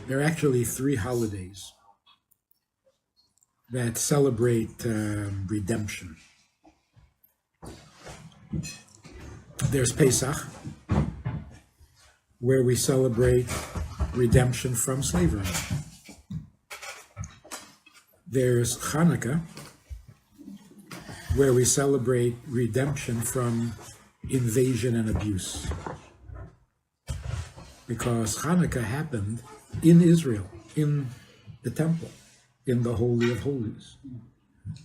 There are actually 3 holidays that celebrate redemption. There's Pesach, where we celebrate redemption from slavery. There's Chanukah, where we celebrate redemption from invasion and abuse. Because Chanukah happened in Israel, in the temple, in the Holy of Holies,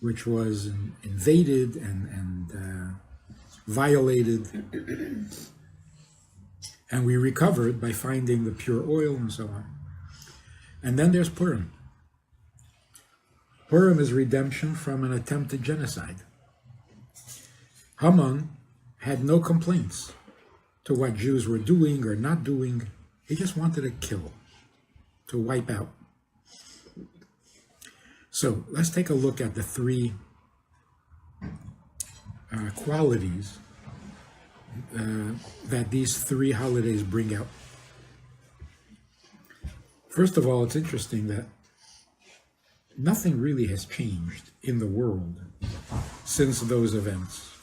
which was invaded and violated, and we recovered by finding the pure oil and so on. And then there's Purim. Purim is redemption from an attempted genocide. Haman had no complaints to what Jews were doing or not doing. He just wanted to kill, to wipe out. So let's take a look at the 3 qualities that these 3 holidays bring out. First of all, it's interesting that nothing really has changed in the world since those events.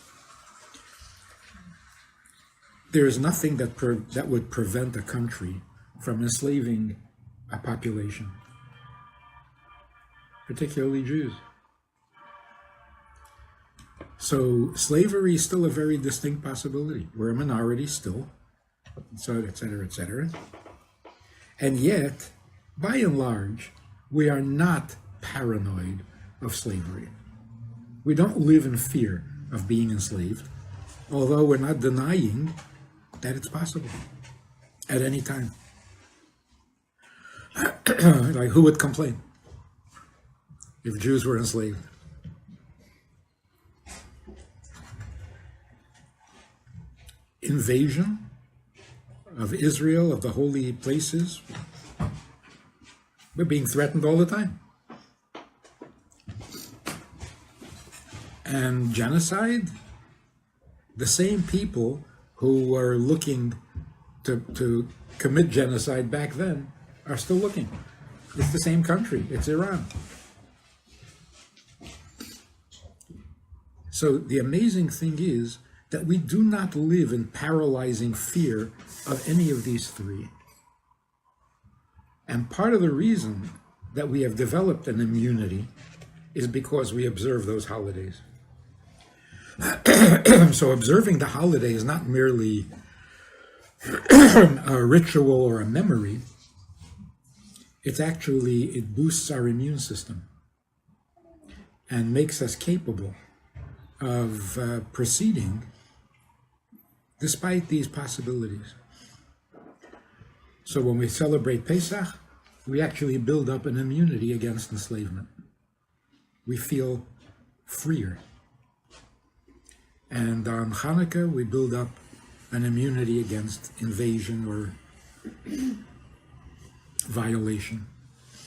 There is nothing that would prevent a country from enslaving a population, particularly Jews. So slavery is still a very distinct possibility. We're a minority still, so et cetera, et cetera. And yet, by and large, we are not paranoid of slavery. We don't live in fear of being enslaved, although we're not denying that it's possible at any time. Like, who would complain if Jews were enslaved? Invasion of Israel, of the holy places, we're being threatened all the time. And genocide, the same people who were looking to commit genocide back then are still looking. It's the same country, it's Iran. So the amazing thing is that we do not live in paralyzing fear of any of these 3. And part of the reason that we have developed an immunity is because we observe those holidays. So observing the holiday is not merely a ritual or a memory. It boosts our immune system and makes us capable of proceeding despite these possibilities. So when we celebrate Pesach, we actually build up an immunity against enslavement. We feel freer. And on Chanukah, we build up an immunity against invasion or violation.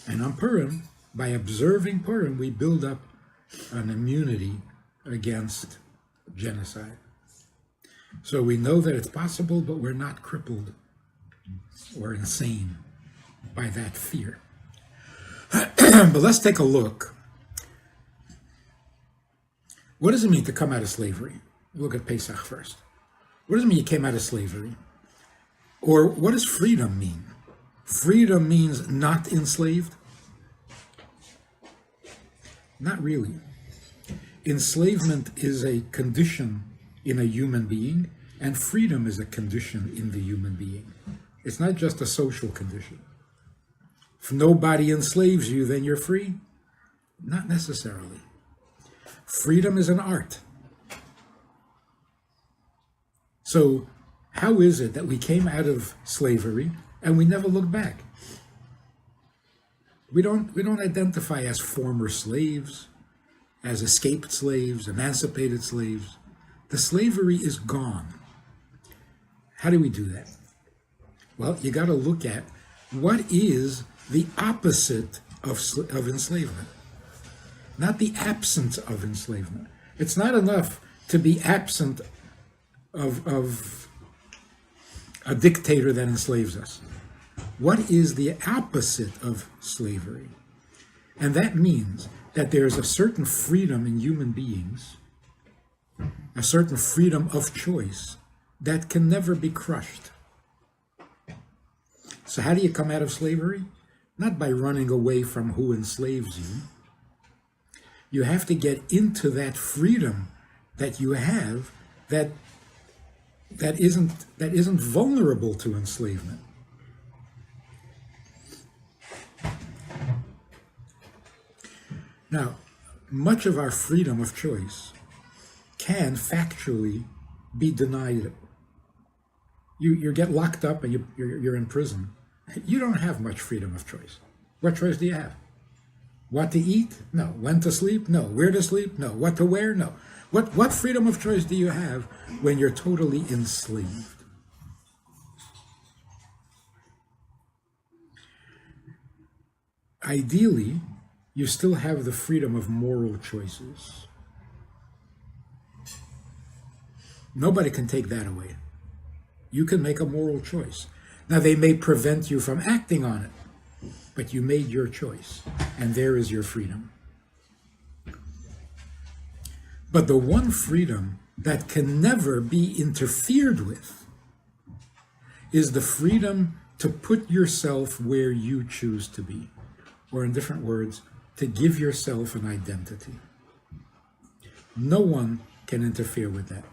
And on Purim, by observing Purim, we build up an immunity against genocide. So we know that it's possible, but we're not crippled or insane by that fear. But let's take a look. What does it mean to come out of slavery? Look at Pesach first. What does it mean you came out of slavery? Or what does freedom mean? Freedom means not enslaved? Not really. Enslavement is a condition in a human being, and freedom is a condition in the human being. It's not just a social condition. If nobody enslaves you, then you're free? Not necessarily. Freedom is an art. So how is it that we came out of slavery and we never look back? We don't identify as former slaves, as escaped slaves, emancipated slaves. The slavery is gone. How do we do that? Well, you got to look at what is the opposite of enslavement, not the absence of enslavement. It's not enough to be absent of a dictator that enslaves us. what is the opposite of slavery? And that means that there's a certain freedom in human beings, a certain freedom of choice that can never be crushed. So how do you come out of slavery? Not by running away from who enslaves you. You have to get into that freedom that you have that isn't vulnerable to enslavement. Now, much of our freedom of choice can factually be denied. You get locked up and you're in prison. You don't have much freedom of choice. What choice do you have? What to eat? No. When to sleep? No. Where to sleep? No. What to wear? No. What freedom of choice do you have when you're totally enslaved? Ideally, you still have the freedom of moral choices. Nobody can take that away. You can make a moral choice. Now, they may prevent you from acting on it, but you made your choice, and there is your freedom. But the one freedom that can never be interfered with is the freedom to put yourself where you choose to be, or in different words, to give yourself an identity. No one can interfere with that.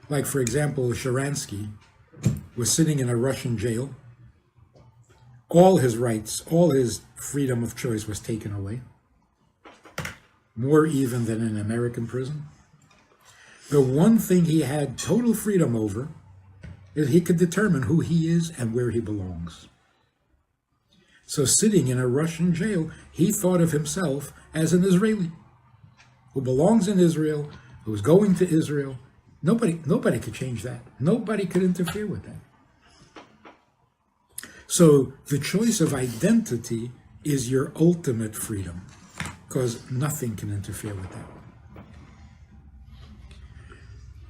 Like, for example, Sharansky was sitting in a Russian jail. All his rights, all his freedom of choice was taken away. More even than in an American prison. The one thing he had total freedom over is he could determine who he is and where he belongs. So sitting in a Russian jail, he thought of himself as an Israeli who belongs in Israel, who's going to Israel. Nobody could change that. Nobody could interfere with that. So the choice of identity is your ultimate freedom, because nothing can interfere with that.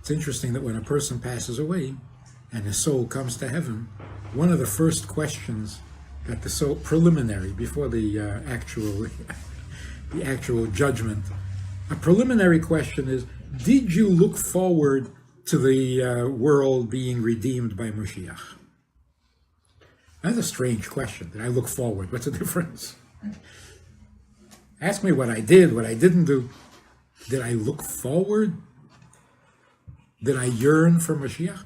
It's interesting that when a person passes away and his soul comes to heaven, one of the first questions that the soul, preliminary, before the actual judgment, a preliminary question is, did you look forward to the world being redeemed by Moshiach? That's a strange question. Did I look forward? What's the difference? Ask me what I did, what I didn't do. Did I look forward? Did I yearn for Mashiach?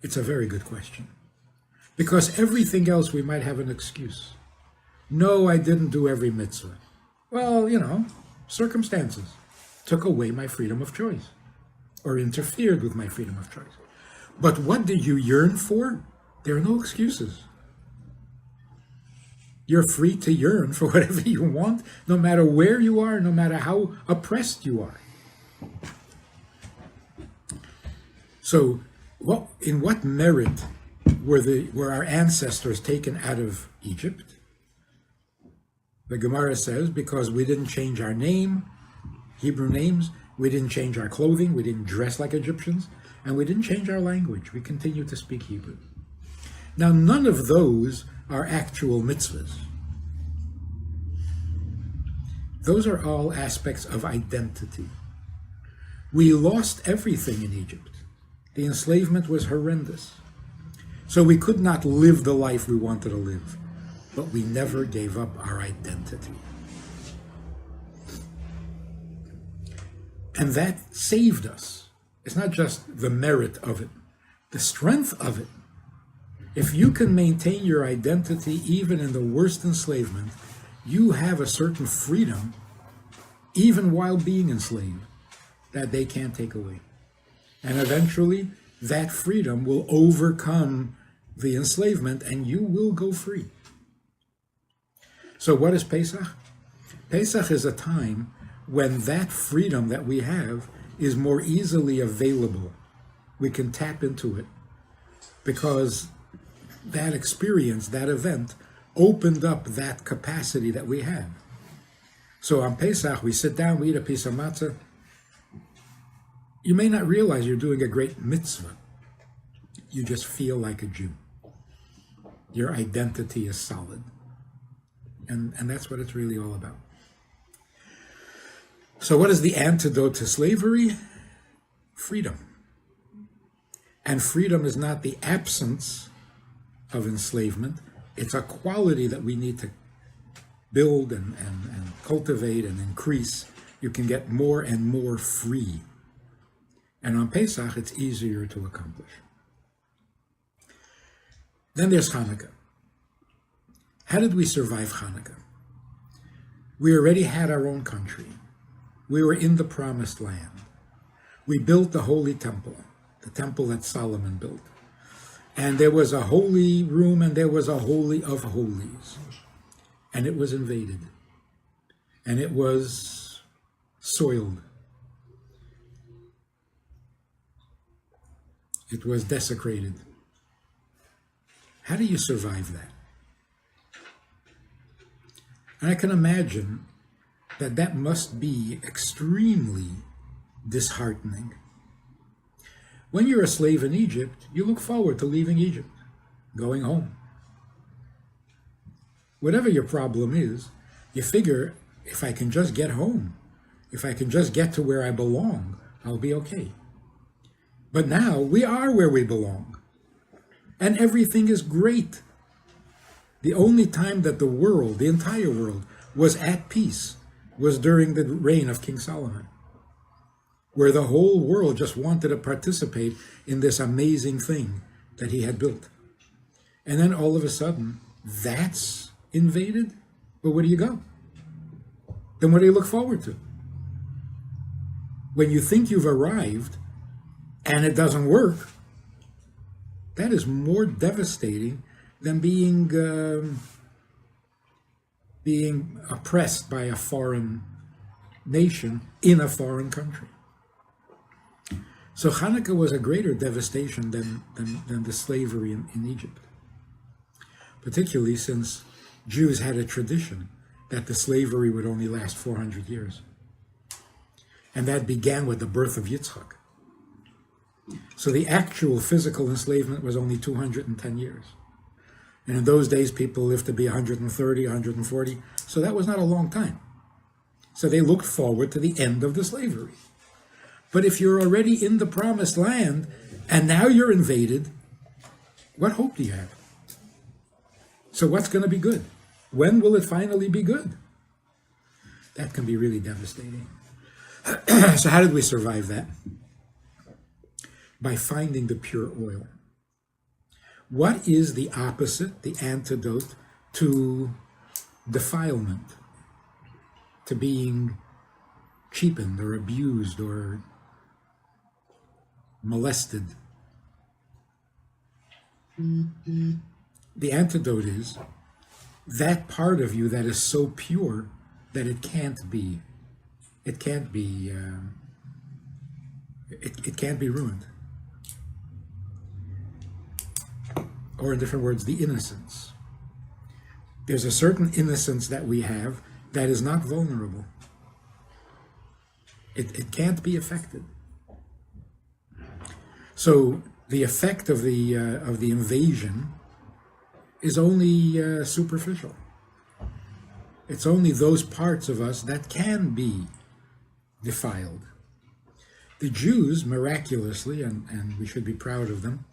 It's a very good question. Because everything else we might have an excuse. No, I didn't do every mitzvah. Well, circumstances took away my freedom of choice, or interfered with my freedom of choice. But what did you yearn for? There are no excuses. You're free to yearn for whatever you want, no matter where you are, no matter how oppressed you are. So, in what merit were our ancestors taken out of Egypt? The Gemara says, because we didn't change our name, Hebrew names, we didn't change our clothing, we didn't dress like Egyptians, and we didn't change our language. We continue to speak Hebrew. Now, none of those are actual mitzvahs. Those are all aspects of identity. We lost everything in Egypt. The enslavement was horrendous. So we could not live the life we wanted to live, but we never gave up our identity. And that saved us. It's not just the merit of it, the strength of it. If you can maintain your identity even in the worst enslavement, you have a certain freedom, even while being enslaved, that they can't take away. And eventually, that freedom will overcome the enslavement, and you will go free. So what is Pesach? Pesach is a time when that freedom that we have is more easily available. We can tap into it because that experience, that event, opened up that capacity that we have. So on Pesach, we sit down, we eat a piece of matzah. You may not realize you're doing a great mitzvah. You just feel like a Jew. Your identity is solid. And that's what it's really all about. So what is the antidote to slavery? Freedom. And freedom is not the absence of enslavement. It's a quality that we need to build and cultivate and increase. You can get more and more free. And on Pesach, it's easier to accomplish. Then there's Chanukah. How did we survive Chanukah? We already had our own country. We were in the promised land. We built the holy temple, the temple that Solomon built. And there was a holy room and there was a holy of holies. And it was invaded. And it was soiled. It was desecrated. How do you survive that? And I can imagine that that must be extremely disheartening. When you're a slave in Egypt, you look forward to leaving Egypt, going home. Whatever your problem is, you figure, if I can just get home, if I can just get to where I belong, I'll be okay. But now we are where we belong, and everything is great. The only time that the world, the entire world, was at peace was during the reign of King Solomon, where the whole world just wanted to participate in this amazing thing that he had built. And then all of a sudden, that's invaded? But where do you go? Then what do you look forward to? When you think you've arrived and it doesn't work, that is more devastating than being oppressed by a foreign nation in a foreign country. So Chanukah was a greater devastation than the slavery in Egypt, particularly since Jews had a tradition that the slavery would only last 400 years. And that began with the birth of Yitzchak. So the actual physical enslavement was only 210 years. And in those days, people lived to be 130, 140. So that was not a long time. So they looked forward to the end of the slavery. But if you're already in the promised land and now you're invaded, what hope do you have? So what's going to be good? When will it finally be good? That can be really devastating. So how did we survive that? By finding the pure oil. What is the opposite, the antidote to defilement, to being cheapened or abused or molested? The antidote is that part of you that is so pure that it can't be ruined. Or in different words, the innocence. There's a certain innocence that we have that is not vulnerable. It can't be affected. So the effect of the invasion is only superficial. It's only those parts of us that can be defiled. The Jews, miraculously, and we should be proud of them,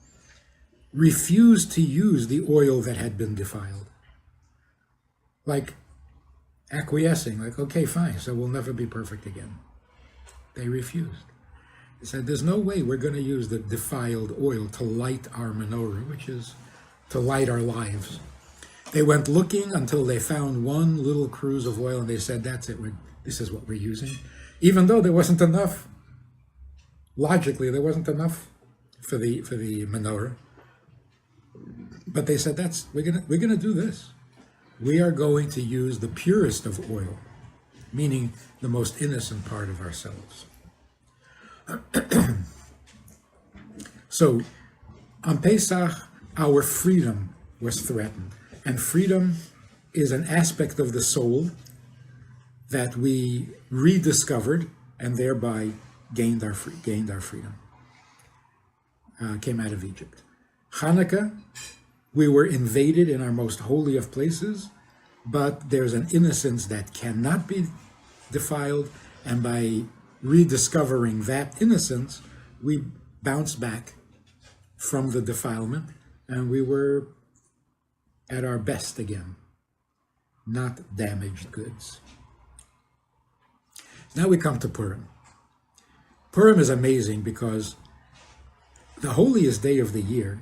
refused to use the oil that had been defiled. Like acquiescing, like, okay, fine, so we'll never be perfect again. They refused. They said, there's no way we're going to use the defiled oil to light our menorah, which is to light our lives. They went looking until they found one little cruse of oil, and they said, that's it, this is what we're using. Even though there wasn't enough, logically, there wasn't enough for the menorah. But they said, we're gonna do this. We are going to use the purest of oil, meaning the most innocent part of ourselves. So on Pesach, our freedom was threatened. And freedom is an aspect of the soul that we rediscovered and thereby gained our freedom. Came out of Egypt. Chanukah We were invaded in our most holy of places, but there's an innocence that cannot be defiled, and by rediscovering that innocence, we bounced back from the defilement, and we were at our best again, not damaged goods. Now we come to Purim. Purim is amazing because the holiest day of the year,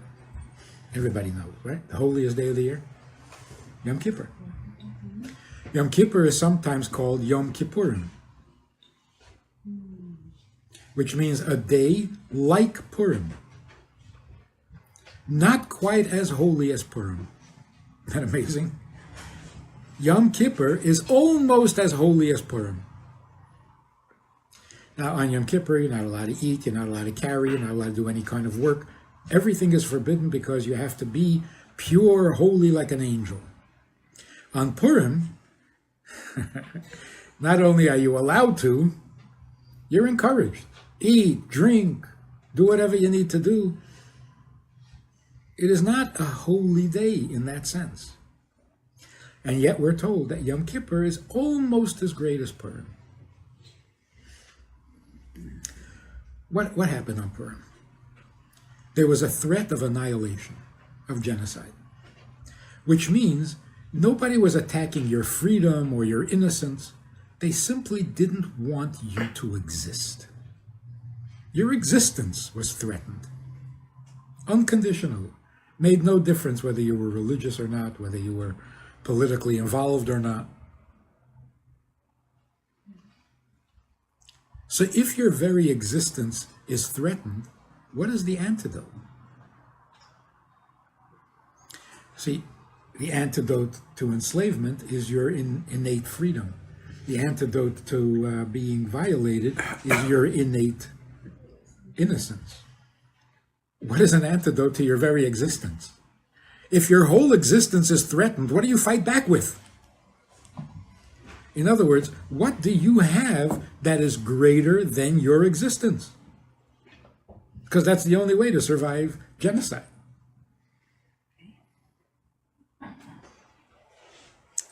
everybody knows, right? The holiest day of the year? Yom Kippur. Yom Kippur is sometimes called Yom Kippurim, which means a day like Purim. Not quite as holy as Purim. Isn't that amazing? Yom Kippur is almost as holy as Purim. Now, on Yom Kippur, you're not allowed to eat, you're not allowed to carry, you're not allowed to do any kind of work. Everything is forbidden because you have to be pure, holy like an angel. On Purim, not only are you allowed to, you're encouraged. Eat, drink, do whatever you need to do. It is not a holy day in that sense. And yet we're told that Yom Kippur is almost as great as Purim. What happened on Purim? There was a threat of annihilation, of genocide, which means nobody was attacking your freedom or your innocence. They simply didn't want you to exist. Your existence was threatened, unconditionally. Made no difference whether you were religious or not, whether you were politically involved or not. So if your very existence is threatened, what is the antidote? See, the antidote to enslavement is your innate freedom. The antidote to being violated is your innate innocence. What is an antidote to your very existence? If your whole existence is threatened, what do you fight back with? In other words, what do you have that is greater than your existence? Because that's the only way to survive genocide.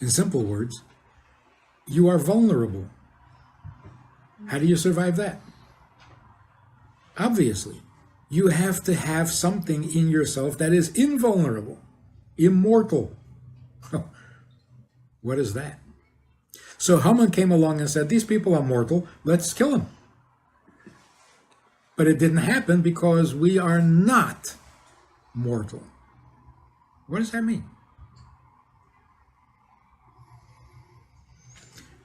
In simple words, you are vulnerable. How do you survive that? Obviously, you have to have something in yourself that is invulnerable, immortal. What is that? So Haman came along and said, these people are mortal, let's kill them. But it didn't happen because we are not mortal. What does that mean?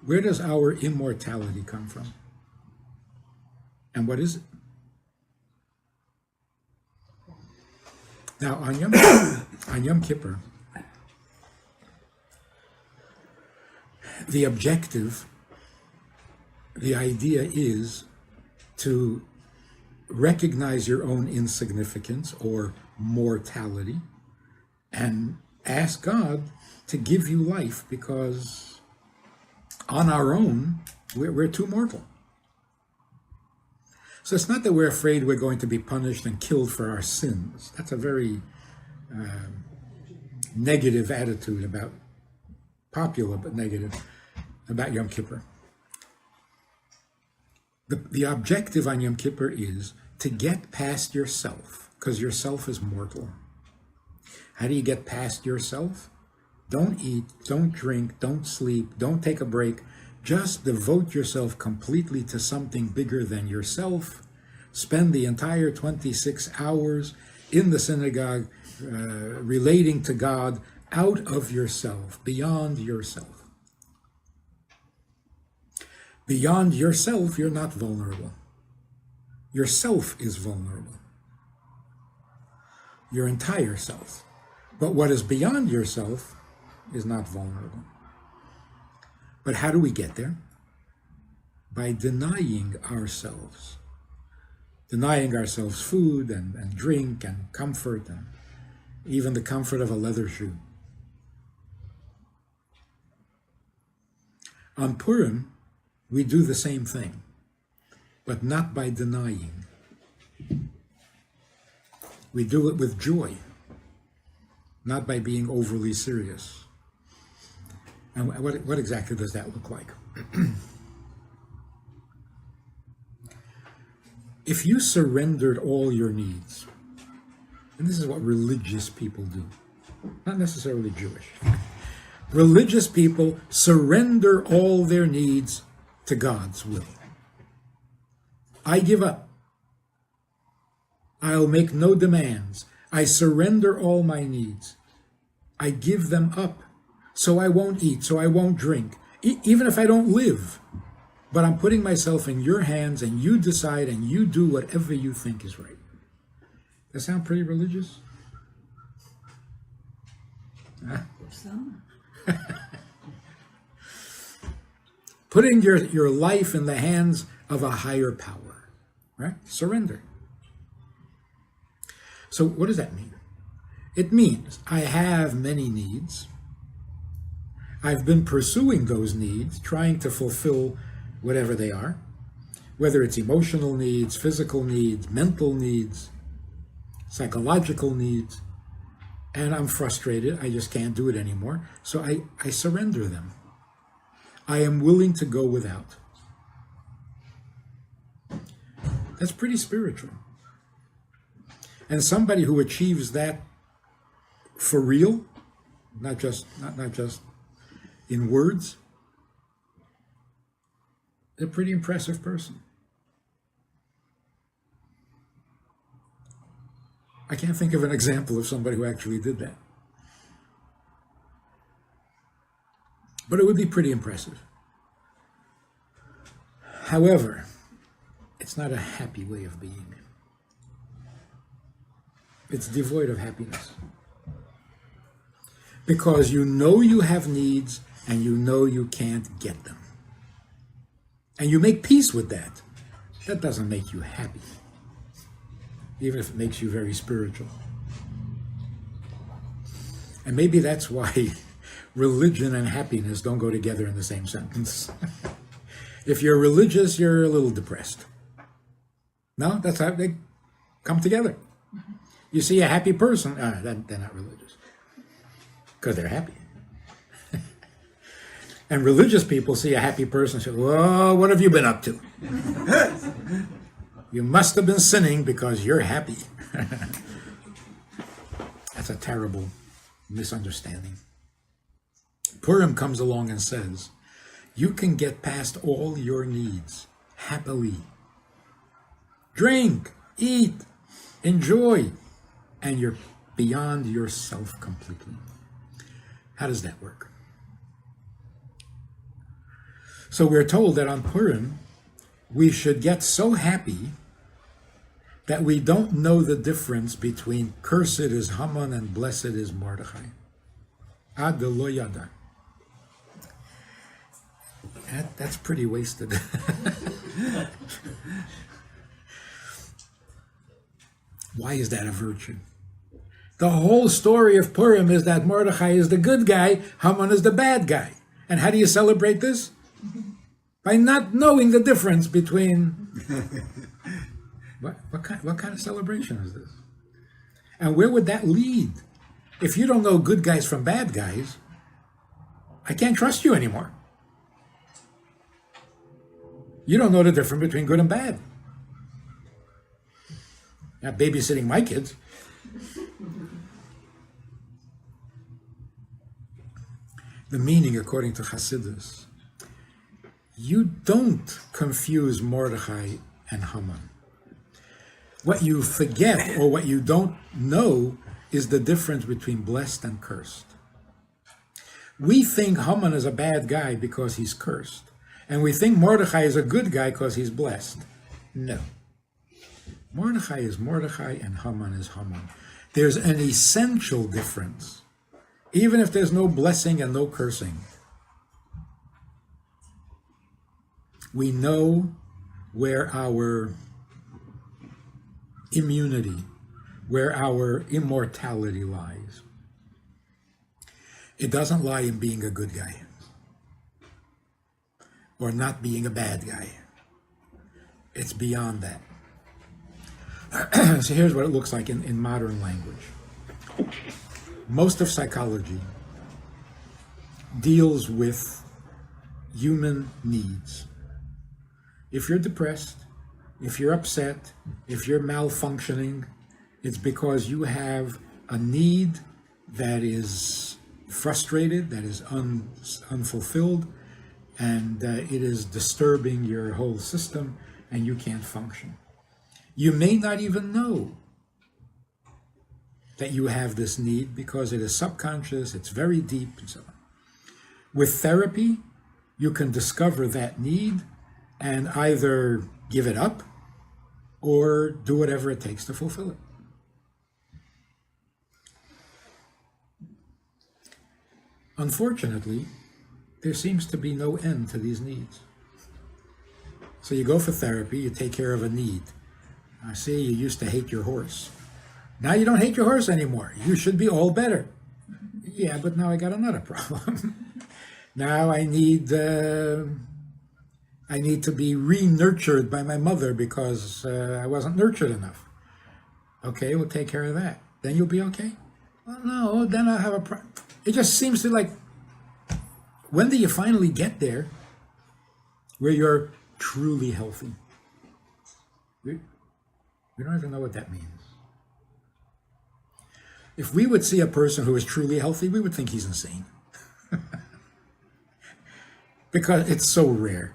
Where does our immortality come from? And what is it? Now, on Yom Kippur, the objective, the idea is to recognize your own insignificance or mortality and ask God to give you life, because on our own, we're too mortal. So it's not that we're afraid we're going to be punished and killed for our sins. That's a very negative attitude about, popular but negative, about Yom Kippur. The objective on Yom Kippur is to get past yourself, because yourself is mortal. How do you get past yourself? Don't eat, don't drink, don't sleep, don't take a break. Just devote yourself completely to something bigger than yourself. Spend the entire 26 hours in the synagogue relating to God out of yourself, beyond yourself. Beyond yourself, you're not vulnerable. Yourself is vulnerable. Your entire self. But what is beyond yourself is not vulnerable. But how do we get there? By denying ourselves. Denying ourselves food and drink and comfort, and even the comfort of a leather shoe. On Purim, we do the same thing, but not by denying. We do it with joy, not by being overly serious. And what exactly does that look like? If you surrendered all your needs, and this is what religious people do, not necessarily Jewish. Religious people surrender all their needs to God's will. I give up. I'll make no demands. I surrender all my needs. I give them up. So I won't eat, so I won't drink, even if I don't live. But I'm putting myself in your hands, and you decide and you do whatever you think is right. That sound pretty religious? Huh? Some. Putting your life in the hands of a higher power, right? Surrender. So what does that mean? It means I have many needs. I've been pursuing those needs, trying to fulfill whatever they are, whether it's emotional needs, physical needs, mental needs, psychological needs, and I'm frustrated. I just can't do it anymore. So I surrender them. I am willing to go without. That's pretty spiritual. And somebody who achieves that for real, not just in words, they're a pretty impressive person. I can't think of an example of somebody who actually did that. But it would be pretty impressive. However, it's not a happy way of being. It's devoid of happiness. Because you know you have needs and you know you can't get them. And you make peace with that. That doesn't make you happy, even if it makes you very spiritual. And maybe that's why religion and happiness don't go together in the same sentence. If you're religious, you're a little depressed. No, that's how they come together. You see a happy person, they're not religious, because they're happy. And religious people see a happy person and say, "Whoa, what have you been up to? You must have been sinning because you're happy." That's a terrible misunderstanding. Purim comes along and says, you can get past all your needs happily. Drink, eat, enjoy, and you're beyond yourself completely. How does that work? So we're told that on Purim, we should get so happy that we don't know the difference between cursed is Haman and blessed is Mordechai. Ad lo yada. That's pretty wasted. Why is that a virtue? The whole story of Purim is that Mordechai is the good guy, Haman is the bad guy. And how do you celebrate this? By not knowing the difference between... What kind of celebration is this? And where would that lead? If you don't know good guys from bad guys, I can't trust you anymore. You don't know the difference between good and bad. You're not babysitting my kids. The meaning, according to Hasidus, you don't confuse Mordechai and Haman. What you forget or what you don't know is the difference between blessed and cursed. We think Haman is a bad guy because he's cursed. And we think Mordechai is a good guy because he's blessed. No. Mordechai is Mordechai and Haman is Haman. There's an essential difference. Even if there's no blessing and no cursing. We know where our immunity, where our immortality lies. It doesn't lie in being a good guy or not being a bad guy. It's beyond that. So here's what it looks like in modern language. Most of psychology deals with human needs. If you're depressed, if you're upset, if you're malfunctioning, it's because you have a need that is frustrated, that is unfulfilled, and it is disturbing your whole system, and you can't function. You may not even know that you have this need because it is subconscious, it's very deep, and so on. With therapy, you can discover that need and either give it up or do whatever it takes to fulfill it. Unfortunately, there seems to be no end to these needs. So you go for therapy, you take care of a need. I see you used to hate your horse. Now you don't hate your horse anymore. You should be all better. Yeah, but now I got another problem. Now I need to be re-nurtured by my mother because I wasn't nurtured enough. Okay, we'll take care of that. Then you'll be okay? Well, no, then I'll have a problem. It just seems to like, when do you finally get there where you're truly healthy? We don't even know what that means. If we would see a person who is truly healthy, we would think he's insane. Because it's so rare.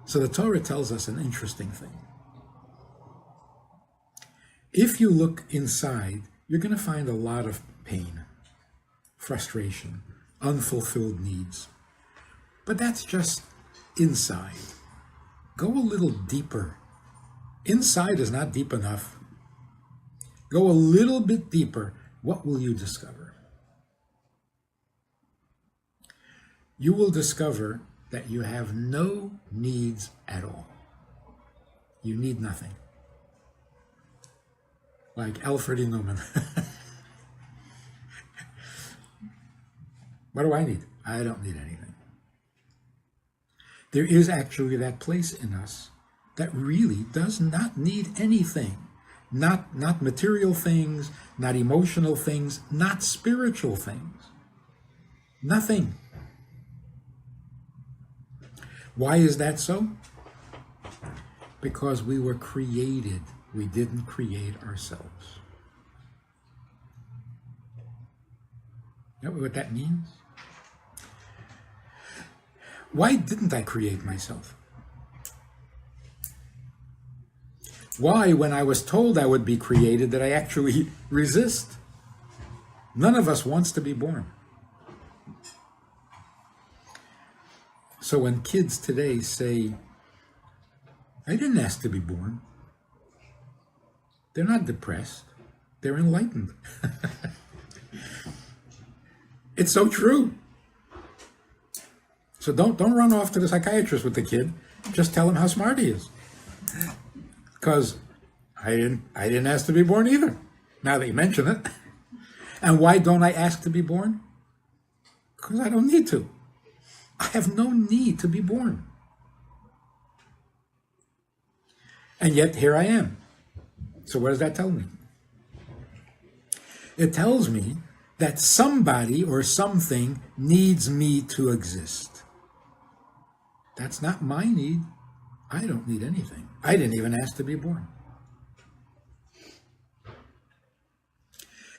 So the Torah tells us an interesting thing. If you look inside, you're going to find a lot of pain, frustration, unfulfilled needs. But that's just inside. Go a little deeper. Inside is not deep enough. Go a little bit deeper. What will you discover? You will discover that you have no needs at all. You need nothing. Like Alfred E. Newman. What do I need? I don't need anything. There is actually that place in us that really does not need anything. Not material things, not emotional things, not spiritual things. Nothing. Why is that so? Because we were created. We didn't create ourselves. You know what that means? Why didn't I create myself? Why, when I was told I would be created, did I actually resist? None of us wants to be born. So when kids today say, I didn't ask to be born, they're not depressed, they're enlightened. It's so true. So don't run off to the psychiatrist with the kid, just tell him how smart he is. Because I didn't ask to be born either, now that you mention it. And why don't I ask to be born? Because I don't need to. I have no need to be born. And yet here I am. So what does that tell me? It tells me that somebody or something needs me to exist. That's not my need. I don't need anything. I didn't even ask to be born.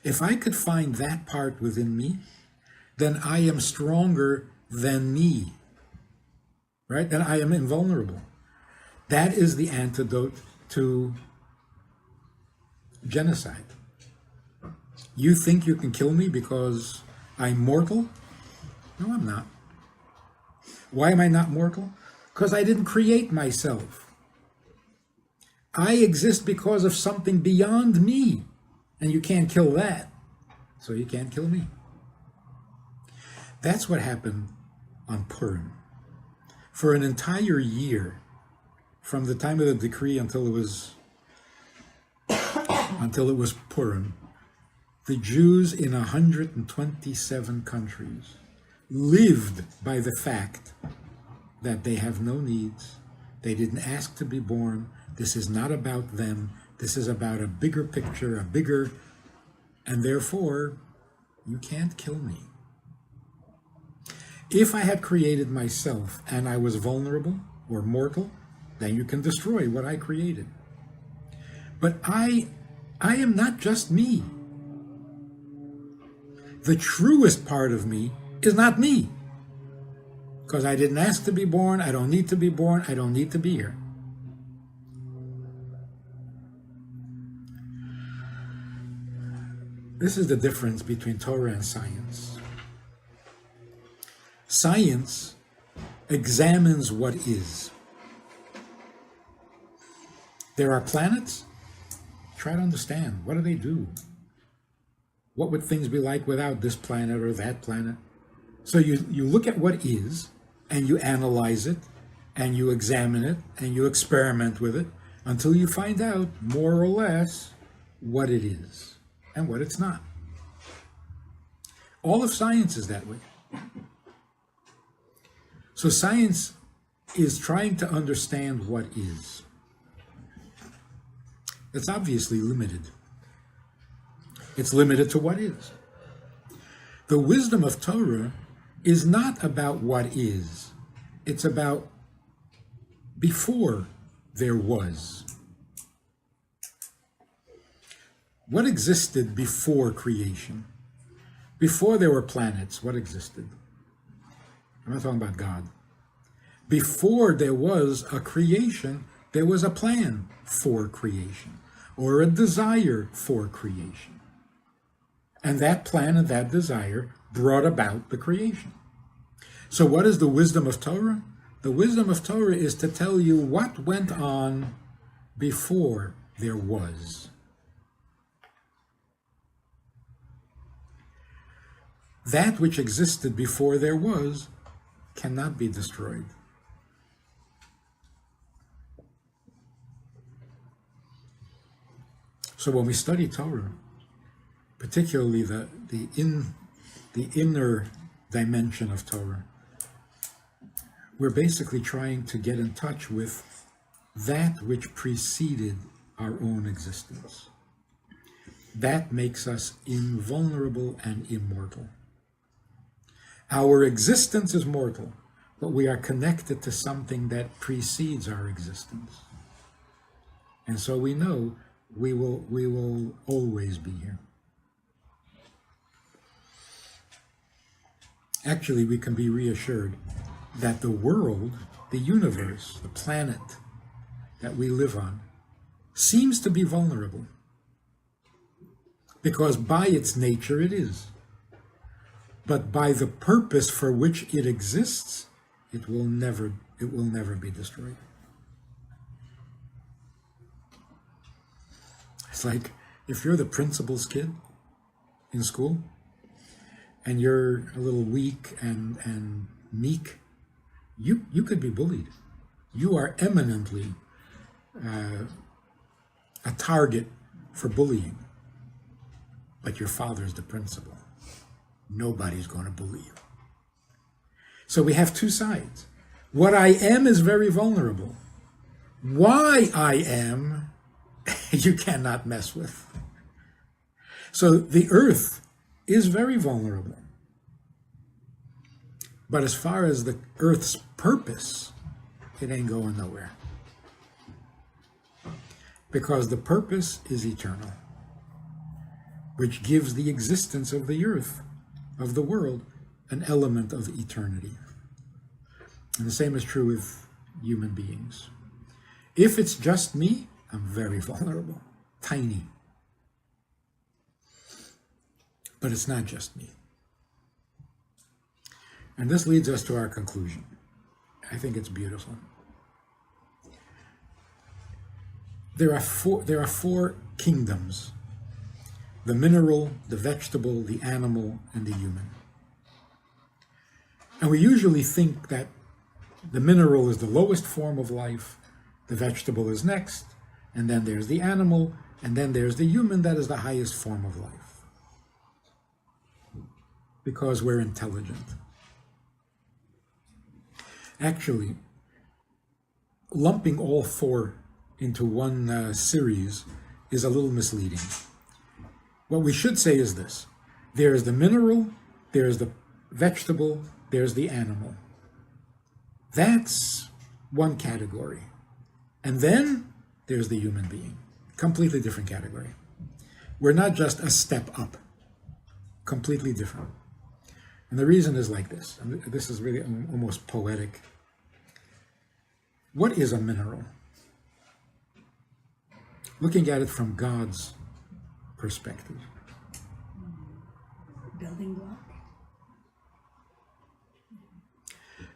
If I could find that part within me, then I am stronger than me, right? Then I am invulnerable. That is the antidote to genocide. You think you can kill me because I'm mortal? No, I'm not. Why am I not mortal? Because I didn't create myself. I exist because of something beyond me, and you can't kill that, so you can't kill me. That's what happened on Purim. For an entire year, from the time of the decree until it was Purim, the Jews in 127 countries lived by the fact that they have no needs. They didn't ask to be born. This is not about them. This is about a bigger picture, a bigger and therefore you can't kill me. If I had created myself and I was vulnerable or mortal, then you can destroy what I created. But I am not just me. The truest part of me is not me. Because I didn't ask to be born, I don't need to be born, I don't need to be here. This is the difference between Torah and science. Science examines what is. There are planets. Try to understand, what do they do? What would things be like without this planet or that planet? So you look at what is, and you analyze it, and you examine it, and you experiment with it, until you find out, more or less, what it is and what it's not. All of science is that way. So science is trying to understand what is. It's obviously limited. It's limited to what is. The wisdom of Torah is not about what is. It's about before there was. What existed before creation? Before there were planets, what existed? I'm not talking about God. Before there was a creation, there was a plan for creation, or a desire for creation. And that plan and that desire brought about the creation. So what is the wisdom of Torah? The wisdom of Torah is to tell you what went on before there was. That which existed before there was cannot be destroyed. So when we study Torah, particularly the inner dimension of Torah, we're basically trying to get in touch with that which preceded our own existence. That makes us invulnerable and immortal. Our existence is mortal, but we are connected to something that precedes our existence. And so we know we will always be here. Actually, we can be reassured that the world, the universe, the planet that we live on, seems to be vulnerable. Because by its nature it is. But by the purpose for which it exists, it will never be destroyed. It's like if you're the principal's kid in school and you're a little weak and meek, you could be bullied. You are eminently a target for bullying. But your father's the principal. Nobody's going to bully you. So we have two sides. What I am is very vulnerable. Why I am, you cannot mess with. So the earth is very vulnerable. But as far as the earth's purpose, it ain't going nowhere. Because the purpose is eternal, which gives the existence of the earth, of the world, an element of eternity. And the same is true with human beings. If it's just me, I'm very vulnerable, tiny. But it's not just me. And this leads us to our conclusion. I think it's beautiful. There are four kingdoms: the mineral, the vegetable, the animal, and the human. And we usually think that the mineral is the lowest form of life, the vegetable is next, and then there's the animal, and then there's the human that is the highest form of life. Because we're intelligent. Actually, lumping all four into one series is a little misleading. What we should say is this. There is the mineral, there is the vegetable, there's the animal. That's one category. And then there's the human being. Completely different category. We're not just a step up. Completely different. And the reason is like this. And this is really almost poetic. What is a mineral? Looking at it from God's perspective. Building block.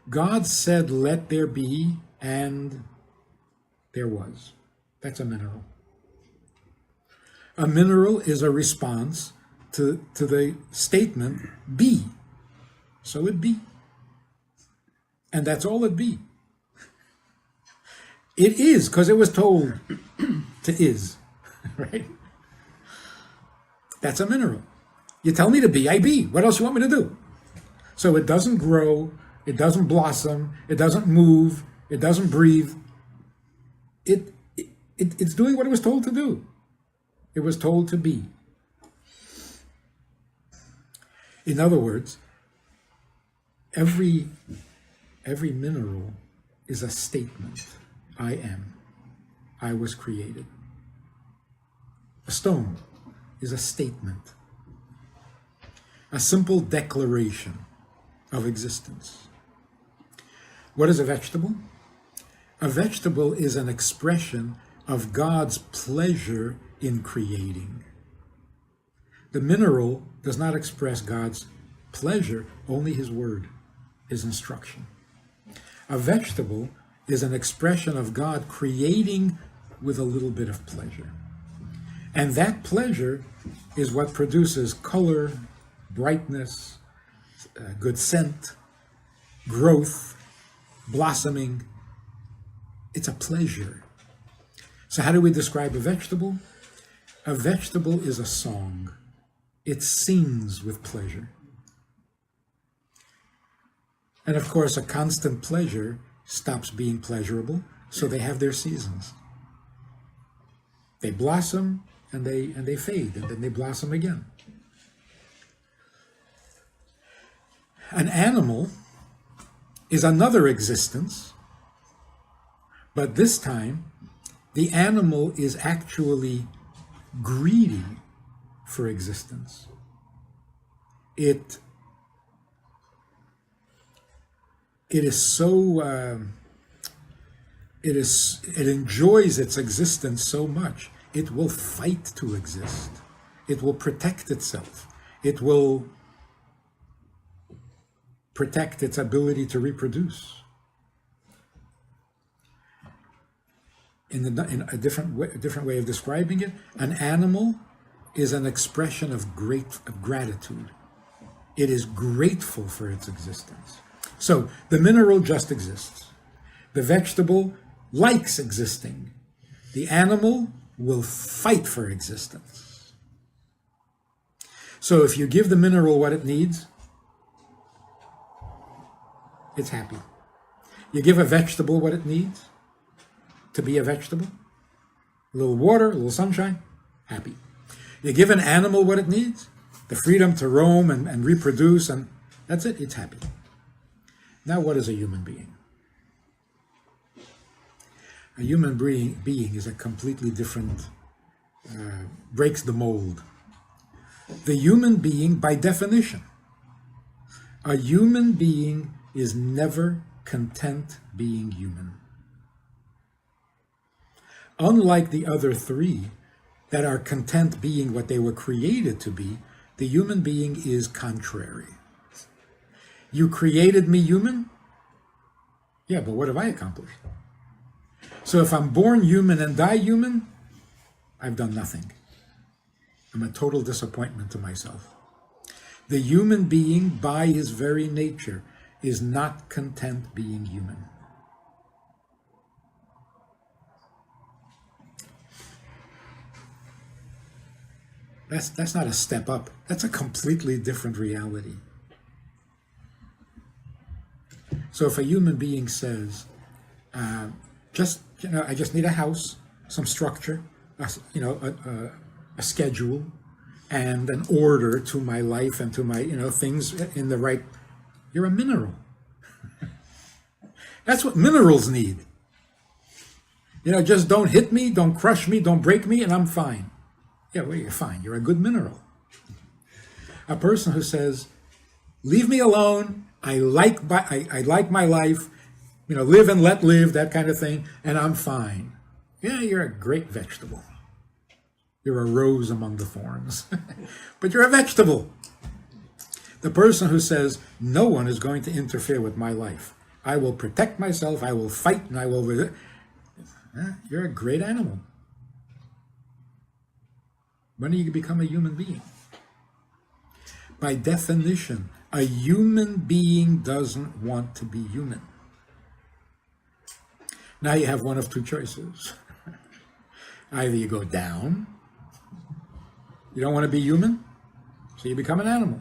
God said, let there be, and there was. That's a mineral. A mineral is a response to the statement, be. So it be. And that's all it be. It is, because it was told to is. Right? That's a mineral. You tell me to be, I be. What else you want me to do? So it doesn't grow, it doesn't blossom, it doesn't move, it doesn't breathe. It's doing what it was told to do. It was told to be. In other words, every mineral is a statement. I am. I was created. A stone is a statement. A simple declaration of existence. What is a vegetable? A vegetable is an expression of God's pleasure in creating. The mineral does not express God's pleasure, only His word, His instruction. A vegetable is an expression of God creating with a little bit of pleasure. And that pleasure is what produces color, brightness, good scent, growth, blossoming. It's a pleasure. So how do we describe a vegetable? A vegetable is a song. It sings with pleasure. And of course, a constant pleasure stops being pleasurable, so they have their seasons. They blossom and they fade, and then they blossom again. An animal is another existence, but this time the animal is actually greedy for existence. It enjoys its existence so much, it will fight to exist. It will protect itself. It will protect its ability to reproduce. In a different way of describing it, an animal is an expression of gratitude. It is grateful for its existence. So the mineral just exists. The vegetable likes existing. The animal will fight for existence. So if you give the mineral what it needs, it's happy. You give a vegetable what it needs to be a vegetable, a little water, a little sunshine, happy. You give an animal what it needs, the freedom to roam and reproduce, and that's it, it's happy. Now what is a human being? A human being is a completely different, breaks the mold. The human being, by definition, a human being is never content being human. Unlike the other three that are content being what they were created to be, the human being is contrary. You created me human? Yeah, but what have I accomplished? So if I'm born human and die human, I've done nothing. I'm a total disappointment to myself. The human being, by his very nature, is not content being human. That's not a step up. That's a completely different reality. So if a human being says, I just need a house, some structure, a schedule, and an order to my life and to my, things in the right. You're a mineral. That's what minerals need. Just don't hit me, don't crush me, don't break me, and I'm fine. Yeah, well, you're fine. You're a good mineral. A person who says, leave me alone, I like my life, live and let live, that kind of thing, and I'm fine. Yeah, you're a great vegetable. You're a rose among the thorns. But you're a vegetable. The person who says, no one is going to interfere with my life. I will protect myself, I will fight, and I will... You're a great animal. When do you become a human being? By definition, a human being doesn't want to be human. Now you have one of two choices. Either you go down, you don't want to be human, so you become an animal,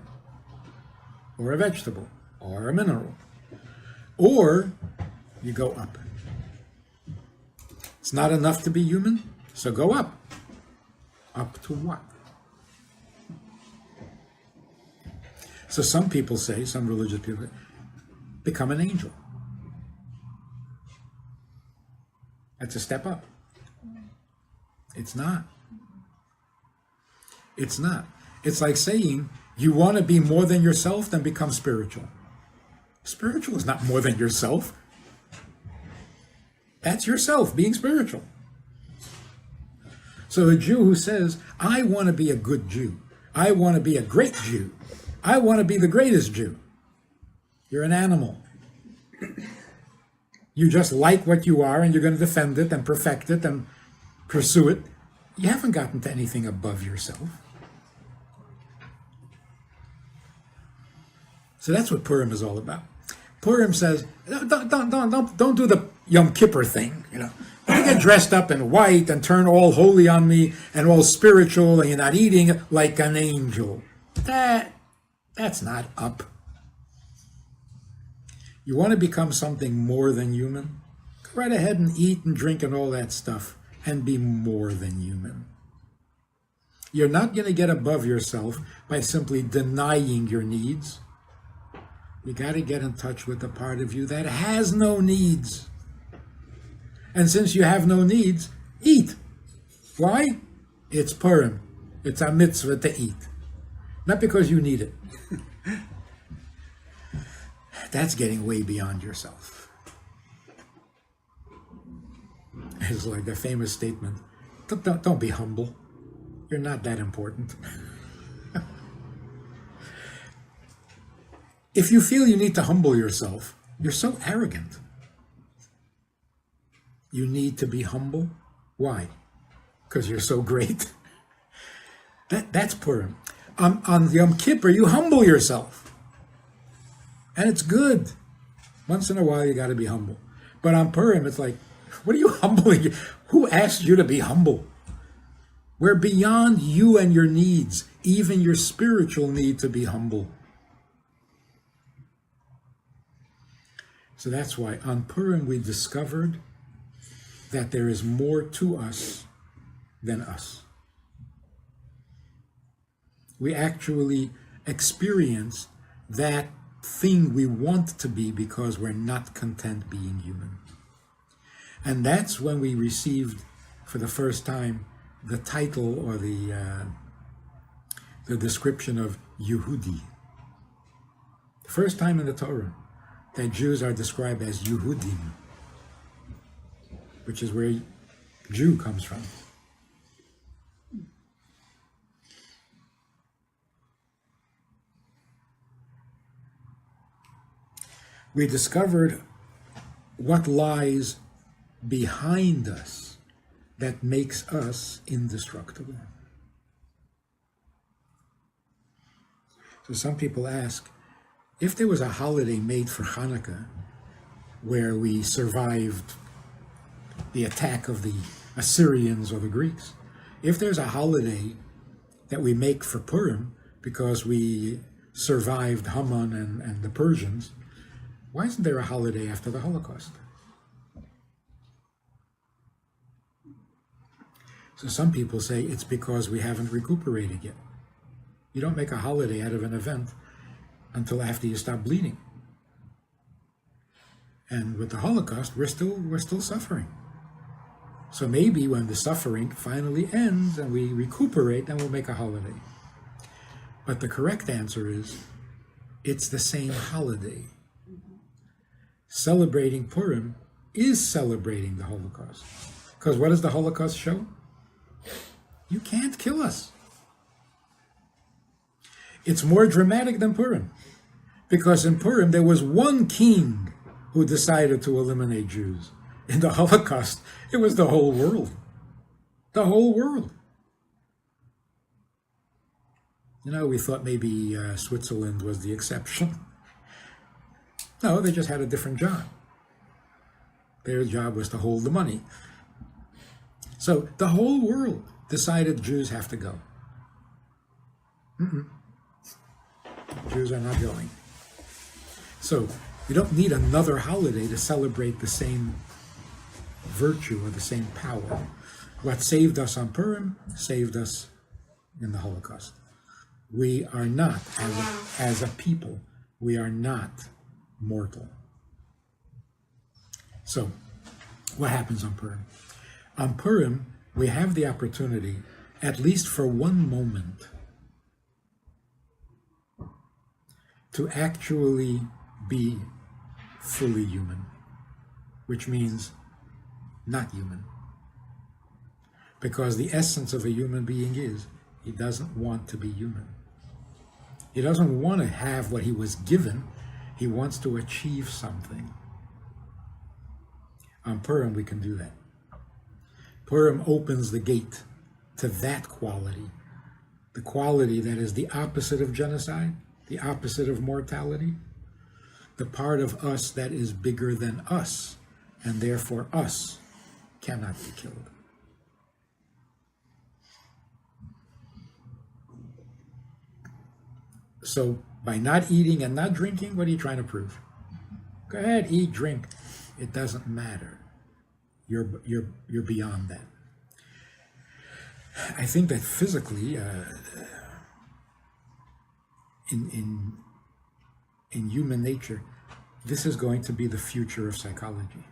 or a vegetable, or a mineral, or you go up. It's not enough to be human, so go up. Up to what? So some people say, some religious people, become an angel. That's a step up. It's not. It's not. It's like saying, you want to be more than yourself, then become spiritual. Spiritual is not more than yourself. That's yourself being spiritual. So a Jew who says, I want to be a good Jew, I want to be a great Jew, I want to be the greatest Jew. You're an animal. You just like what you are and you're going to defend it and perfect it and pursue it. You haven't gotten to anything above yourself. So that's what Purim is all about. Purim says, don't do the Yom Kippur thing, Don't get dressed up in white and turn all holy on me and all spiritual and you're not eating like an angel. That's not up. You want to become something more than human? Go right ahead and eat and drink and all that stuff and be more than human. You're not going to get above yourself by simply denying your needs. You got to get in touch with the part of you that has no needs. And since you have no needs, eat. Why? It's Purim. It's a mitzvah to eat. Not because you need it. That's getting way beyond yourself. It's like the famous statement, don't be humble. You're not that important. If you feel you need to humble yourself, you're so arrogant. You need to be humble. Why? Because you're so great. That's Purim. On Yom Kippur, you humble yourself. And it's good. Once in a while, you got to be humble. But on Purim, it's like, what are you humbling? Who asked you to be humble? We're beyond you and your needs, even your spiritual need to be humble. So that's why on Purim we discovered that there is more to us than us. We actually experience that thing we want to be because we're not content being human. And that's when we received for the first time the title or the description of Yehudi. The first time in the Torah that Jews are described as Yehudim, which is where Jew comes from. We discovered what lies behind us that makes us indestructible. So some people ask, if there was a holiday made for Chanukah where we survived the attack of the Assyrians or the Greeks, if there's a holiday that we make for Purim because we survived Haman and the Persians, why isn't there a holiday after the Holocaust? So some people say it's because we haven't recuperated yet. You don't make a holiday out of an event until after you stop bleeding. And with the Holocaust, we're still suffering. So maybe when the suffering finally ends and we recuperate, then we'll make a holiday. But the correct answer is, it's the same holiday. Celebrating Purim is celebrating the Holocaust. Because what does the Holocaust show? You can't kill us. It's more dramatic than Purim. Because in Purim, there was one king who decided to eliminate Jews. In the Holocaust, it was the whole world. The whole world. You know, we thought maybe Switzerland was the exception. No, they just had a different job. Their job was to hold the money. So the whole world decided Jews have to go. Jews are not going. So we don't need another holiday to celebrate the same virtue or the same power. What saved us on Purim saved us in the Holocaust. We are not, as a people, we are not mortal. So, what happens on Purim? On Purim, we have the opportunity, at least for one moment, to actually be fully human, which means not human. Because the essence of a human being is, he doesn't want to be human. He doesn't want to have what he was given. He wants to achieve something. On Purim, we can do that. Purim opens the gate to that quality, the quality that is the opposite of genocide, the opposite of mortality, the part of us that is bigger than us, and therefore us cannot be killed. So by not eating and not drinking, what are you trying to prove? Go ahead, eat, drink. It doesn't matter. You're beyond that. I think that physically, in human nature, this is going to be the future of psychology.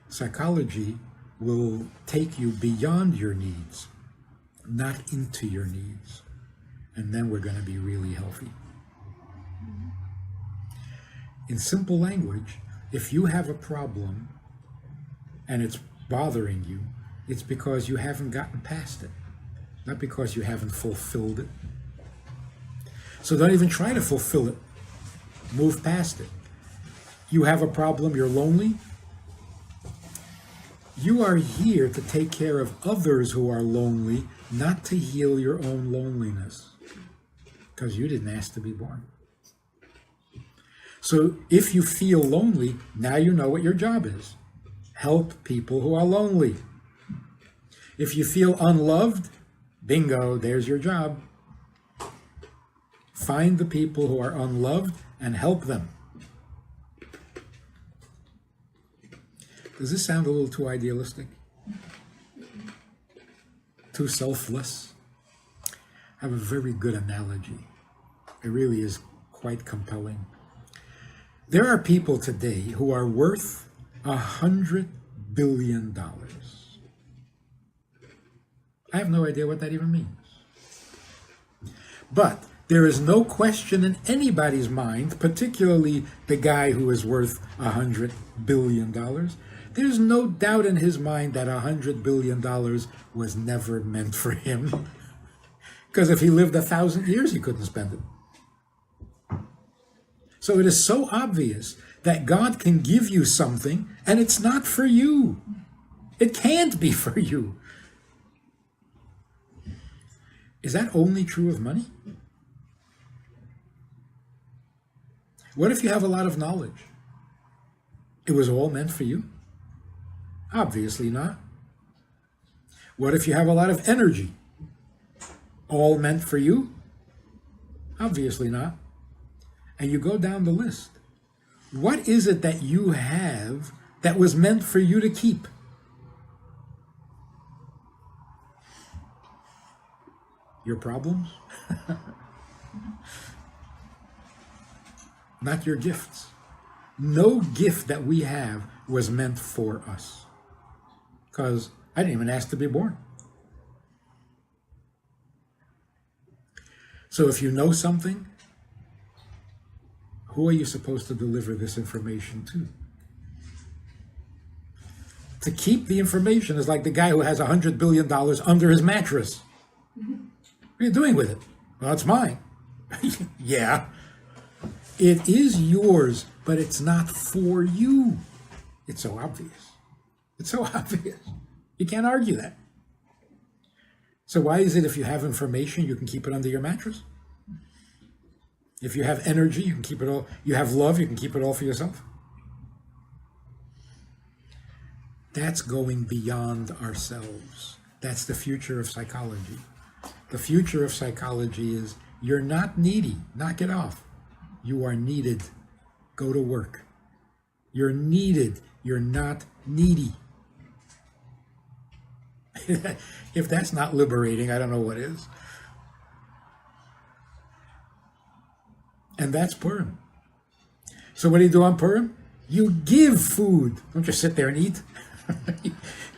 Psychology will take you beyond your needs, not into your needs. And then we're going to be really healthy. In simple language, if you have a problem and it's bothering you, it's because you haven't gotten past it, not because you haven't fulfilled it. So don't even try to fulfill it. Move past it. You have a problem, you're lonely. You are here to take care of others who are lonely, not to heal your own loneliness. Because you didn't ask to be born. So if you feel lonely, now you know what your job is. Help people who are lonely. If you feel unloved, bingo, there's your job. Find the people who are unloved and help them. Does this sound a little too idealistic? Too selfless? I have a very good analogy. It really is quite compelling. There are people today who are worth $100 billion. I have no idea what that even means. But there is no question in anybody's mind, particularly the guy who is worth $100 billion. There's no doubt in his mind that $100 billion was never meant for him. Because if he lived 1,000 years, he couldn't spend it. So it is so obvious that God can give you something and it's not for you. It can't be for you. Is that only true of money? What if you have a lot of knowledge? It was all meant for you? Obviously not. What if you have a lot of energy? All meant for you? Obviously not. And you go down the list. What is it that you have that was meant for you to keep? Your problems? Not your gifts. No gift that we have was meant for us. Because I didn't even ask to be born. So if you know something, who are you supposed to deliver this information to? To keep the information is like the guy who has $100 billion under his mattress. What are you doing with it? Well, it's mine. Yeah. It is yours, but it's not for you. It's so obvious. It's so obvious. You can't argue that. So why is it if you have information, you can keep it under your mattress? If you have energy, you can keep it all. You have love, you can keep it all for yourself. That's going beyond ourselves. That's the future of psychology. The future of psychology is you're not needy. Knock it off. You are needed. Go to work. You're needed. You're not needy. If that's not liberating, I don't know what is. And that's Purim. So what do you do on Purim? You give food. Don't just sit there and eat.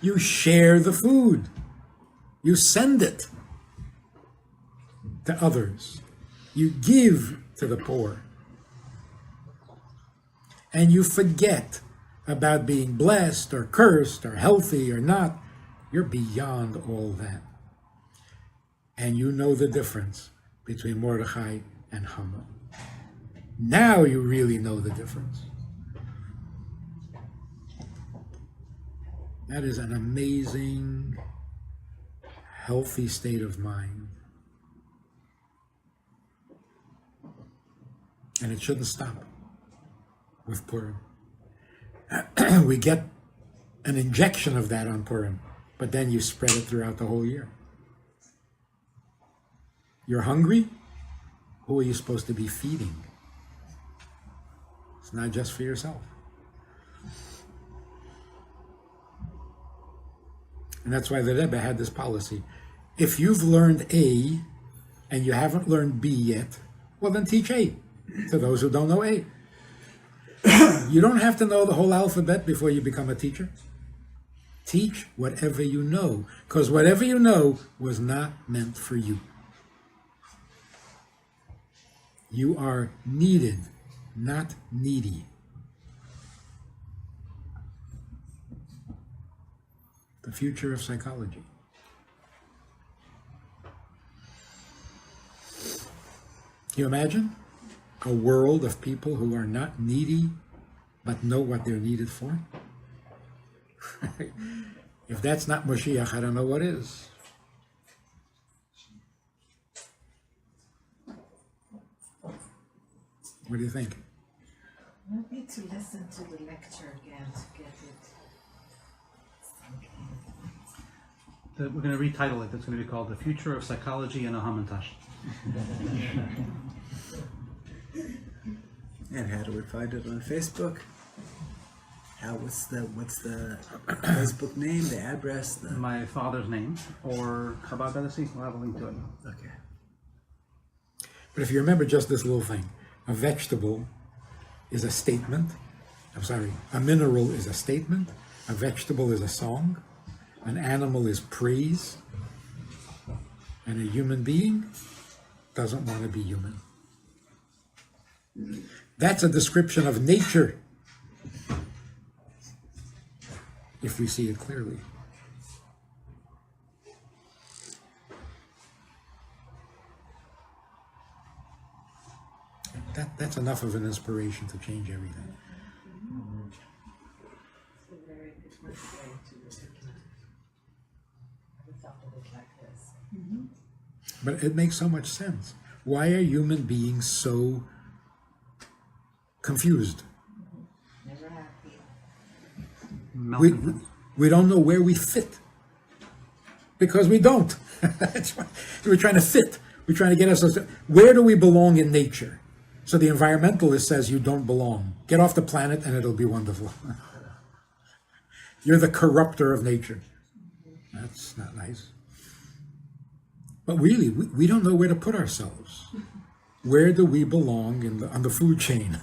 You share the food. You send it to others. You give to the poor. And you forget about being blessed or cursed or healthy or not. You're beyond all that. And you know the difference between Mordechai and Haman. Now you really know the difference. That is an amazing, healthy state of mind. And it shouldn't stop with Purim. We get an injection of that on Purim, but then you spread it throughout the whole year. You're hungry? Who are you supposed to be feeding? It's not just for yourself. And that's why the Rebbe had this policy. If you've learned A and you haven't learned B yet, well then teach A to those who don't know A. You don't have to know the whole alphabet before you become a teacher. Teach whatever you know, because whatever you know was not meant for you. You are needed, not needy. The future of psychology. Can you imagine a world of people who are not needy but know what they're needed for? If that's not Moshiach, I don't know what is. What do you think? I need to listen to the lecture again to get it. We're going to retitle it. It's going to be called The Future of Psychology in a Hamantash. And how do we find it on Facebook? What's the Facebook name, the address? My father's name, or Chabad Edisi. We'll have a link to it. Okay. But if you remember just this little thing, a vegetable is a statement. A mineral is a statement. A vegetable is a song. An animal is praise. And a human being doesn't want to be human. That's a description of nature, if we see it clearly. That's enough of an inspiration to change everything. It's a very different way to look at it. I never thought of it like this. But it makes so much sense. Why are human beings so confused? Never happy. We don't know where we fit. Because we don't. That's why we're trying to fit. We're trying to get ourselves. Where do we belong in nature? So the environmentalist says you don't belong. Get off the planet and it'll be wonderful. You're the corrupter of nature. That's not nice. But really, we don't know where to put ourselves. Where do we belong on the food chain?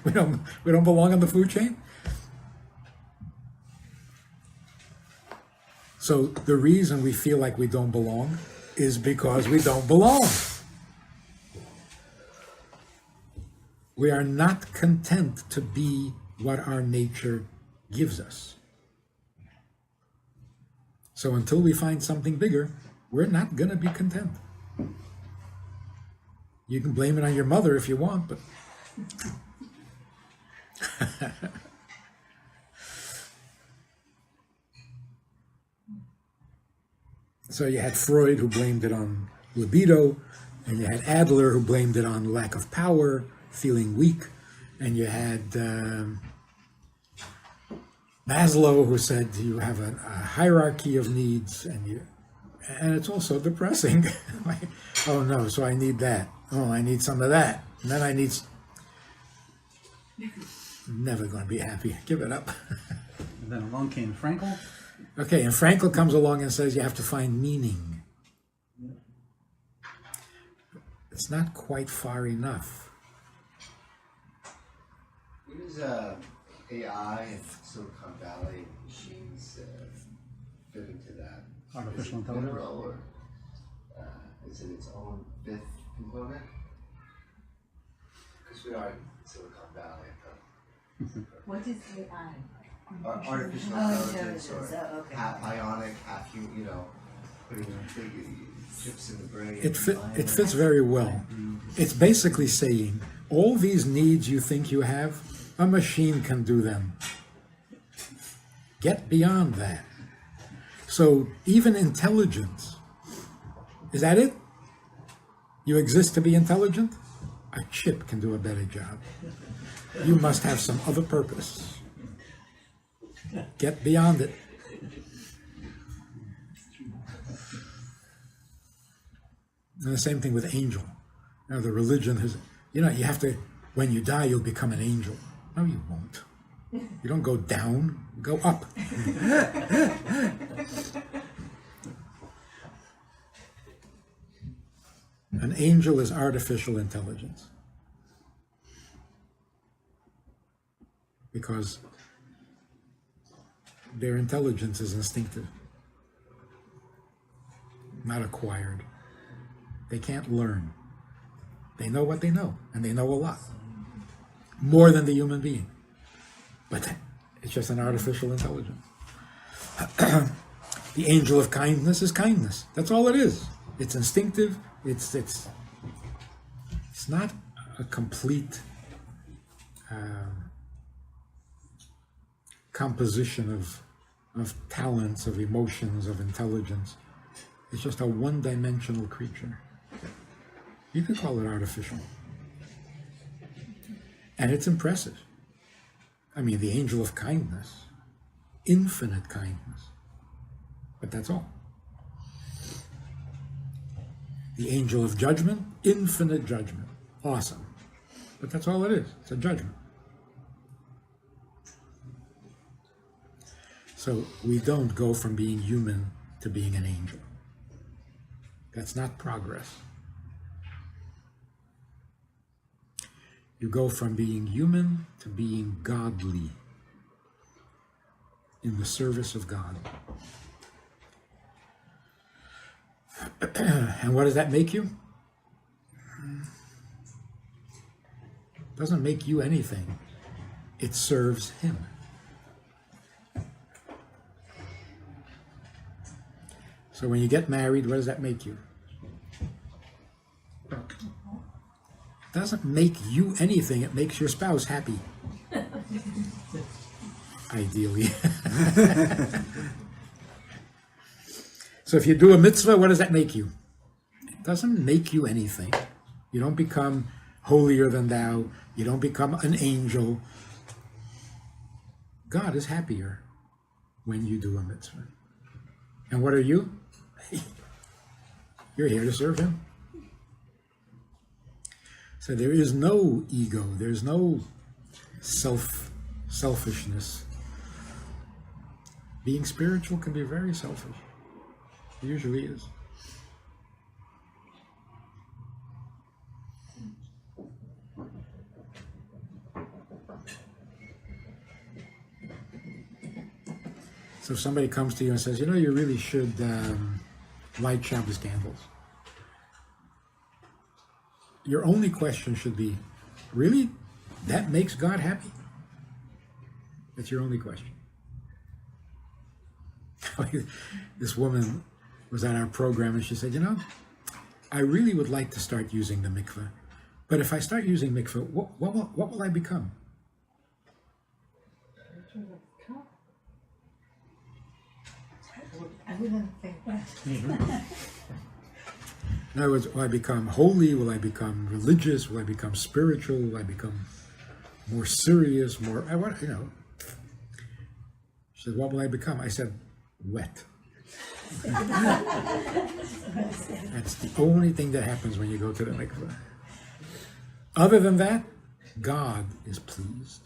we don't belong on the food chain. So the reason we feel like we don't belong is because we don't belong. We are not content to be what our nature gives us. So until we find something bigger, we're not going to be content. You can blame it on your mother if you want, but so you had Freud who blamed it on libido, and you had Adler who blamed it on lack of power, feeling weak, and you had Maslow who said you have a hierarchy of needs, and it's also depressing. Like, oh no, so I need that. Oh, I need some of that. And then I need... Never going to be happy. Give it up. And then along came Frankel. Okay, and Frankel comes along and says you have to find meaning. It's not quite far enough. Use AI and Silicon Valley machines fit into that. Artificial Is it intelligence? literal, or is it its own fifth component? Because we are in Silicon Valley. What is AI? Artificial Oh, intelligence, or intelligence. Oh, okay. half bionic, half human, putting big chips in the brain. It fits very well. It's basically saying all these needs you think you have, a machine can do them. Get beyond that. So even intelligence, is that it? You exist to be intelligent? A chip can do a better job. You must have some other purpose. Get beyond it. And the same thing with angel. Now the religion has, you have to, when you die, you'll become an angel. No, you won't. You don't go down, you go up. An angel is artificial intelligence. Because their intelligence is instinctive, not acquired. They can't learn. They know what they know, and they know a lot. More than the human being. But it's just an artificial intelligence. The angel of kindness is kindness. That's all it is. It's instinctive. It's not a complete composition of talents, of emotions, of intelligence. It's just a one-dimensional creature. You could call it artificial. And it's impressive. I mean, the angel of kindness, infinite kindness. But that's all. The angel of judgment, infinite judgment. Awesome. But that's all it is. It's a judgment. So we don't go from being human to being an angel. That's not progress. You go from being human to being godly in the service of God. And what does that make you? It doesn't make you anything. It serves Him. So when you get married, what does that make you? It doesn't make you anything. It makes your spouse happy. Ideally. So if you do a mitzvah, what does that make you? It doesn't make you anything. You don't become holier than thou. You don't become an angel. God is happier when you do a mitzvah. And what are you? You're here to serve Him. So there is no ego. There's no selfishness. Being spiritual can be very selfish. It usually is. So if somebody comes to you and says, you really should light Shabbos candles, your only question should be, really? That makes God happy? That's your only question. This woman was at our program and she said, I really would like to start using the mikveh, but if I start using mikveh, what will I become? I wouldn't think that. In other words, will I become holy? Will I become religious? Will I become spiritual? Will I become more serious? She said, what will I become? I said, wet. That's the only thing that happens when you go to the mikveh. Other than that, God is pleased.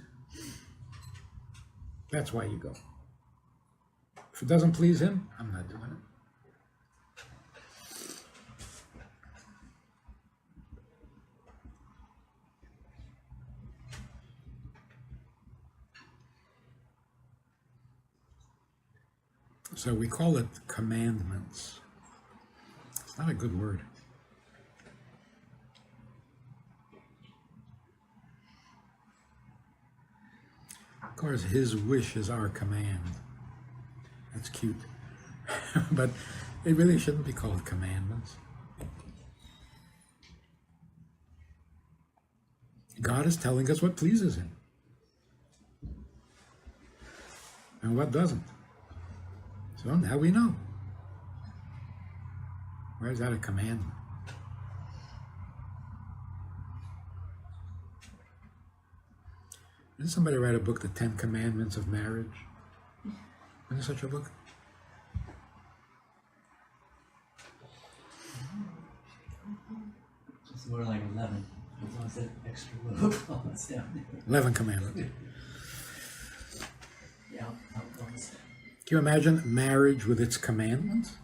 That's why you go. If it doesn't please him, I'm not doing it. So we call it commandments. It's not a good word. Of course, his wish is our command. That's cute. But it really shouldn't be called commandments. God is telling us what pleases him and what doesn't. So now we know. Where is that a commandment? Didn't somebody write a book, The 10 Commandments of Marriage? Isn't there such a book? It's more like 11. As long as that extra little commas down there. 11 Commandments. Yeah, how it goes. Can you imagine marriage with its commandments?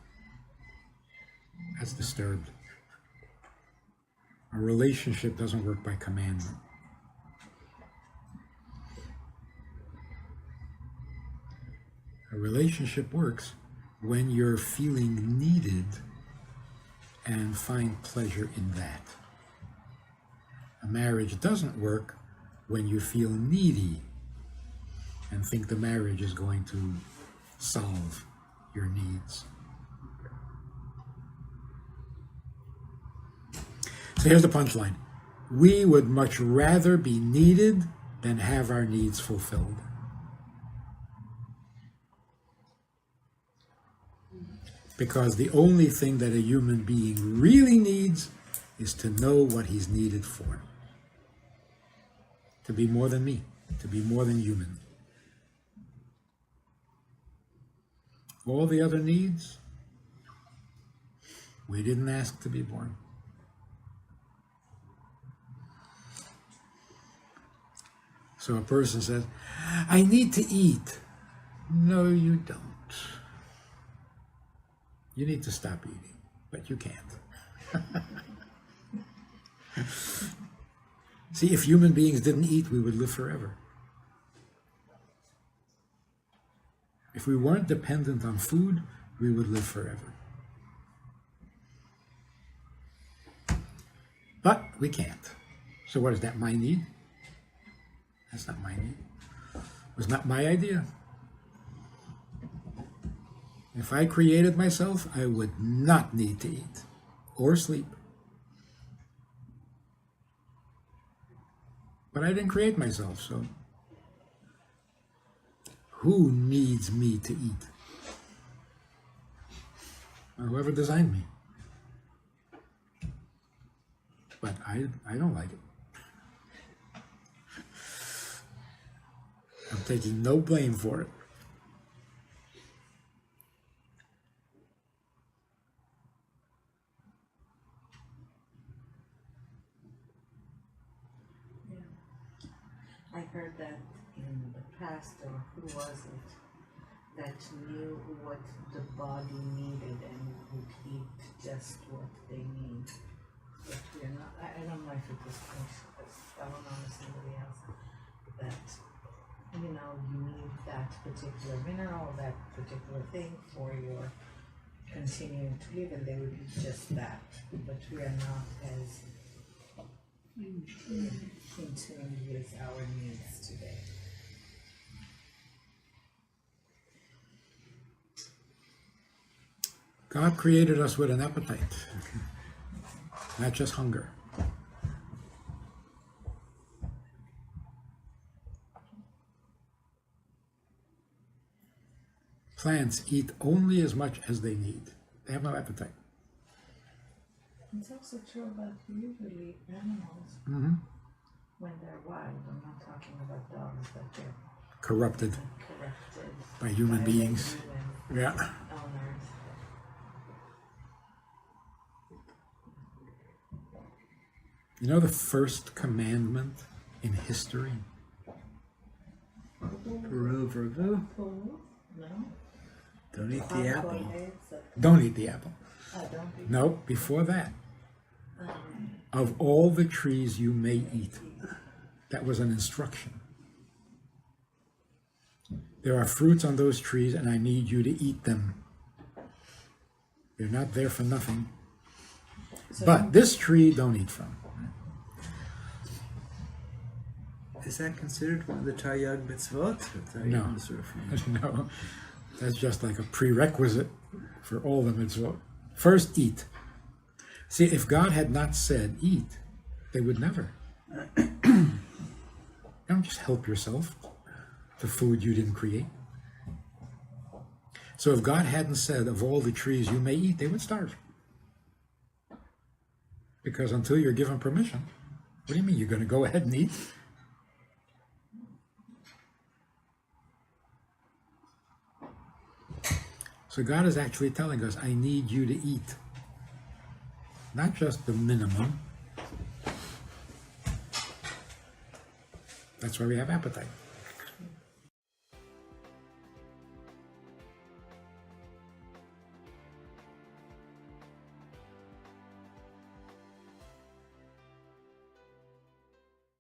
That's disturbed. A relationship doesn't work by commandment. A relationship works when you're feeling needed and find pleasure in that. A marriage doesn't work when you feel needy and think the marriage is going to solve your needs. So here's the punchline. We would much rather be needed than have our needs fulfilled. Because the only thing that a human being really needs is to know what he's needed for. To be more than me, to be more than human. All the other needs, we didn't ask to be born. So a person says, I need to eat. No, you don't. You need to stop eating, but you can't. See, if human beings didn't eat, we would live forever. If we weren't dependent on food, we would live forever. But we can't. So what is that, my need? That's not my need. It was not my idea. If I created myself, I would not need to eat or sleep. But I didn't create myself, so who needs me to eat? Well, whoever designed me. But I don't like it. I'm taking no blame for it. I heard that in the past, or who was it, that knew what the body needed and would eat just what they need. But we're not, I don't know if it was Chris, I don't know if somebody else, that, you need that that particular mineral, that particular thing for your continuing to live, and they would eat just that. But we are not as in tune with our needs today. God created us with an appetite, not just hunger. Plants eat only as much as they need. They have no appetite. It's also true about usually animals Mm-hmm. when they're wild. I'm not talking about dogs, but they're Corrupted corrupted by human by beings. human Yeah. owners. You know the first commandment in history? Peru, Virgo. Oh, no? Don't eat the apple. Don't eat the apple. Don't eat. No, before that. Of all the trees you may eat. That was an instruction. There are fruits on those trees, and I need you to eat them. They're not there for nothing. But this tree, don't eat from. Is that considered one of the Taryag mitzvot? No. No, that's just like a prerequisite for all the mitzvot. First, eat. See, if God had not said eat, they would never. Don't just help yourself to food you didn't create. So if God hadn't said, of all the trees you may eat, they would starve. Because until you're given permission, what do you mean you're going to go ahead and eat? So God is actually telling us, I need you to eat. Not just the minimum. That's why we have appetite.